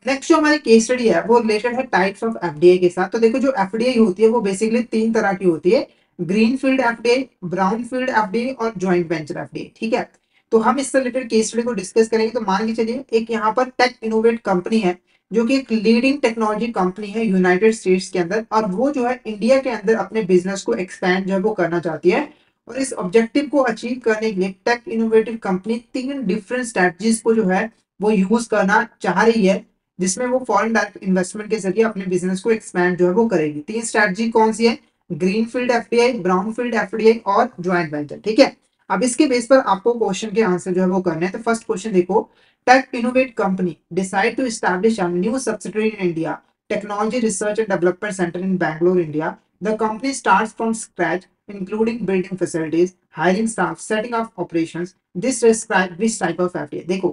Next जो हमारी case study है वो रिलेटेड है टाइप्स ऑफ एफडीआई के साथ। तो देखो जो एफडीआई होती है वो बेसिकली तीन तरह की होती है, green field FDI, brown field FDI और ज्वाइंट वेंचर एफडीआई। ठीक है, तो हम इससे रिलेटेड केस स्टडी को डिस्कस करेंगे। तो मान के चलिए एक यहाँ पर टेक इनोवेट कंपनी है जो कि एक लीडिंग टेक्नोलॉजी कंपनी है यूनाइटेड स्टेट्स के अंदर, और वो जो है इंडिया के अंदर अपने बिजनेस को एक्सपैंड जो है वो करना चाहती है। और इस ऑब्जेक्टिव को अचीव करने के लिए टेक इनोवेटिव कंपनी तीन डिफरेंट स्ट्रेटजीज को जो है वो यूज करना चाह रही है, जिसमें वो फॉरेन डायरेक्ट इन्वेस्टमेंट के जरिए अपने बिजनेस को एक्सपैंड जो है वो करेगी। तीन स्ट्रैटेजी कौन सी है? Green field FDI, brown field FDI और ज्वाइंट वेंचर। ठीक है, अब इसके बेस पर आपको क्वेश्चन के आंसर जो है वो करने हैं। तो फर्स्ट क्वेश्चन देखो, tech innovate company decide to establish a new subsidiary in India, technology research and development centre in Bangalore, India. The company starts from scratch including building facilities, hiring staff, setting up operations. This describe which type of FDI? देखो,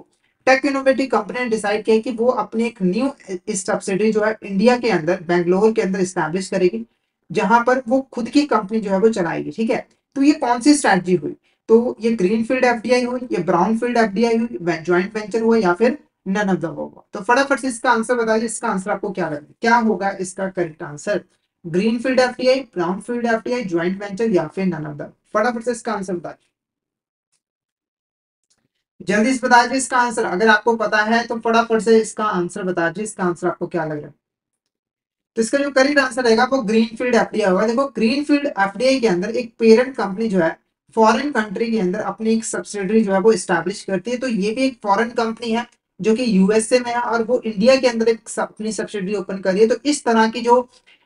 take innovative company ने decide किया कि वो अपनी एक new subsidiary जो है India के अंदर बैंगलोर के अंदर स्टैब्लिश करेगी, जहां पर वो खुद की कंपनी जो है वो चलाएगी। ठीक है, तो ये कौन सी स्ट्रैटेजी हुई? तो ये ग्रीन फील्ड एफडीआई हुई, ये ब्राउन फील्ड एफडीआई हुई, ज्वाइंट वेंचर हुआ, या फिर नन ऑफ द होगा? तो फटाफट से इसका आंसर बताइए। इसका आंसर आपको क्या लगता है, क्या होगा इसका correct answer? Green field FDI, brown field FDI, joint venture, या फिर नन ऑफ द? फटाफट से इसका आंसर बताइए, जल्दी से बताइए इसका आंसर। अगर आपको पता है तो फटाफट से इसका आंसर बताइए। इसका आंसर आपको क्या लग रहा है? तो इसका जो करेक्ट आंसर रहेगा वो ग्रीन फील्ड एफडीआई होगा। देखो, ग्रीन फील्ड एफडीआई के अंदर एक पेरेंट कंपनी जो है फॉरेन कंट्री के अंदर अपनी एक सब्सिडरी जो है वो स्टैब्लिश करती है। तो ये भी एक फॉरेन कंपनी है जो कि यूएसए में है, और वो इंडिया के अंदर एक अपनी सब्सिडरी ओपन कर रही है। तो इस तरह की जो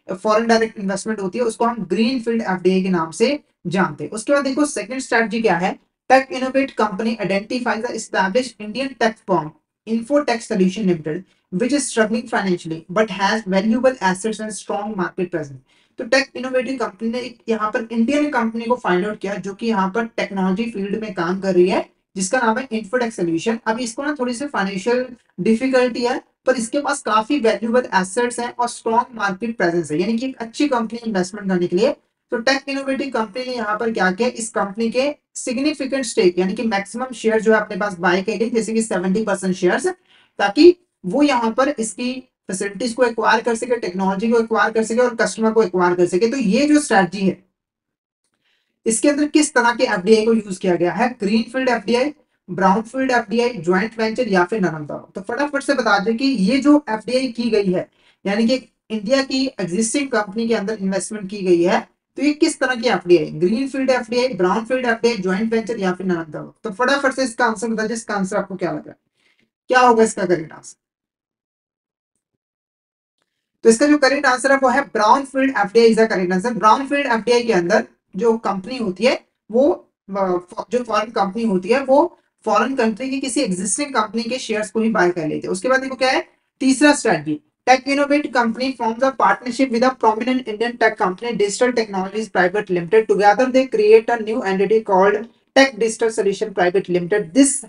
फॉरेन डायरेक्ट इन्वेस्टमेंट होती है उसको हम ग्रीन फील्ड एफडीआई के नाम से जानते हैं। उसके बाद देखो सेकंड स्ट्रेटजी क्या है, tech innovate company identifies the established Indian tech firm infotech solution limited which is struggling financially but has valuable assets and strong market presence। तो टेक इनोवेटिव कंपनी ने एक यहाँ पर इंडियन कंपनी को find out किया जो कि यहाँ पर टेक्नोलॉजी फील्ड में काम कर रही है, जिसका नाम है इन्फोटेक सोल्यूशन। अब इसको ना थोड़ी सी फाइनेंशियल डिफिकल्टी है, पर इसके पास काफी वैल्यूएबल एसेट्स हैं और स्ट्रॉन्ग मार्केट प्रेजेंस है, यानी कि एक अच्छी कंपनी इन्वेस्टमेंट करने के लिए। तो टेक इनोवेटिव कंपनी ने यहाँ पर क्या किया, इस कंपनी के सिग्निफिकेंट स्टेक यानी कि मैक्सिमम शेयर जो है अपने पास बाय कर जैसे कि 70% शेयर, ताकि वो यहाँ पर इसकी फैसिलिटीज को एक्वायर कर सके, टेक्नोलॉजी को एक्वायर कर सके और कस्टमर को एक्वायर कर सके। तो ये जो स्ट्रैटेजी है इसके अंदर किस तरह के एफडीआई को यूज किया गया है? Green field FDI, brown field FDI, joint venture, या फिर नन ऑफ द? तो फटाफट से बता दें कि ये जो एफडीआई की गई है, यानी कि इंडिया की एग्जिस्टिंग कंपनी के अंदर इन्वेस्टमेंट की गई है, तो ये किस तरह की FDI? Green field FDI, brown field FDI, joint venture, या फिर नन ऑफ द? तो फटाफट से इसका आंसर बता दीजिए। इसका आंसर आपको क्या लग रहा है, क्या होगा इसका करेक्ट आंसर? तो इसका जो करेक्ट आंसर है वो है brown field FDI is the correct answer. Brown field FDI के अंदर जो कंपनी होती है वो जो फॉरेन कंपनी होती है वो फॉरेन कंट्री की किसी एग्जिस्टिंग कंपनी के शेयर्स को ही बाय कर लेते हैं। उसके बाद देखो क्या है तीसरा strategy, tech innovate company forms a partnership with a prominent Indian tech company digital technologies private limited. Together they create a new entity called tech digital solution private limited. This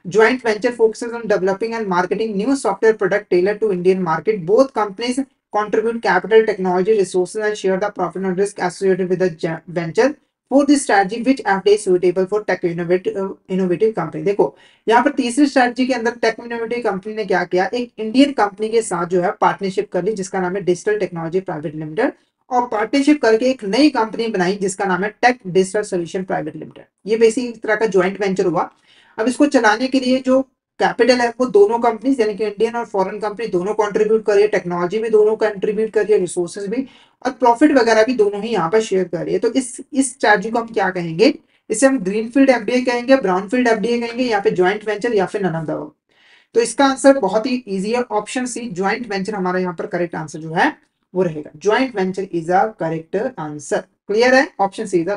joint venture focuses on developing and marketing new software product tailored to Indian market. Both companies contribute capital, technology, resources, and share the profit and risk associated with the venture. For this strategy, which FDI is suitable for tech innovative company? देखो यहाँ पर तीसरी strategy के अंदर take innovative company ने क्या किया, एक इंडियन कंपनी के साथ जो है पार्टनरशिप कर ली जिसका नाम है डिजिटल टेक्नोलॉजी प्राइवेट लिमिटेड, और पार्टनरशिप करके एक नई कंपनी बनाई जिसका नाम है tech digital solution private limited. ये बेसिक एक तरह का ज्वाइंट वेंचर हुआ। अब इसको चलाने के लिए जो कैपिटल है वो दोनों कंपनीज यानी कि इंडियन और फॉरेन कंपनी दोनों कंट्रीब्यूट कर रही है, टेक्नोलॉजी भी दोनों कंट्रीब्यूट कर रही है, रिसोर्सेज भी, और प्रॉफिट वगैरह भी दोनों ही यहाँ पर शेयर कर रही है। तो इस स्ट्रैटेजी को हम क्या कहेंगे? इसे हम ग्रीन फील्ड एफडीआई कहेंगे, ब्राउन फील्ड एफडीआई कहेंगे, या फिर ज्वाइंट वेंचर, या फिर नन ऑफ द? तो इसका आंसर बहुत ही इजी है, ऑप्शन सी ज्वाइंट वेंचर हमारा यहाँ पर करेक्ट आंसर जो है वो रहेगा। Joint venture is a correct answer. Clear है? Option C is a